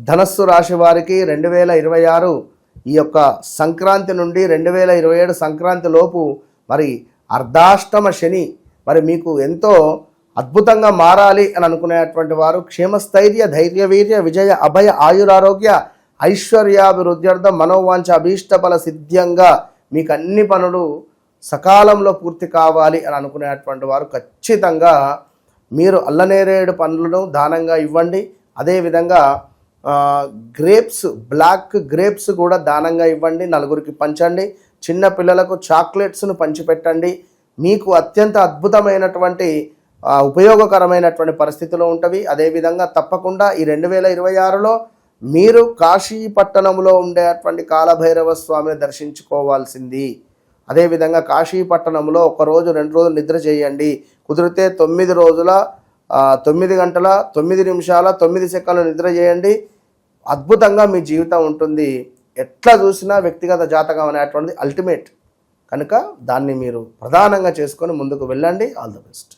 ధనస్సు రాశి వారికి 2026 ఈ యొక్క సంక్రాంతి నుండి 2027 సంక్రాంతి లోపు మరి అర్ధాష్టమ శని మరి మీకు ఎంతో అద్భుతంగా మారాలి అని అనుకునేటువంటి వారు క్షేమస్థైర్య ధైర్య వీర్య విజయ అభయ ఆయురారోగ్య ఐశ్వర్యాభివృద్ధ్యర్థం మనోవాంఛ అభీష్టఫల సిద్ధ్యంగా మీకు అన్ని పనులు సకాలంలో పూర్తి కావాలి అని అనుకునేటువంటి వారు ఖచ్చితంగా మీరు అల్లనేరేడు పండ్లను దానంగా ఇవ్వండి. అదేవిధంగా గ్రేప్స్, బ్లాక్ గ్రేప్స్ కూడా దానంగా ఇవ్వండి, నలుగురికి పంచండి. చిన్న పిల్లలకు చాక్లెట్స్ను పంచిపెట్టండి. మీకు అత్యంత అద్భుతమైనటువంటి ఉపయోగకరమైనటువంటి పరిస్థితులు ఉంటవి. అదేవిధంగా తప్పకుండా ఈ 2026లో మీరు కాశీ పట్టణంలో ఉండేటువంటి కాలభైరవ స్వామిని దర్శించుకోవాల్సింది. అదేవిధంగా కాశీ పట్టణంలో 1 రోజు 2 రోజులు నిద్ర చేయండి. కుదిరితే 9 రోజుల 9 గంటల 9 నిమిషాల 9 సెకండ్లు నిద్ర చేయండి. అద్భుతంగా మీ జీవితం ఉంటుంది. ఎట్లా చూసినా వ్యక్తిగత జాతకం అనేటువంటిది అల్టిమేట్ కనుక దాన్ని మీరు ప్రధానంగా చేసుకొని ముందుకు వెళ్ళండి. All the best.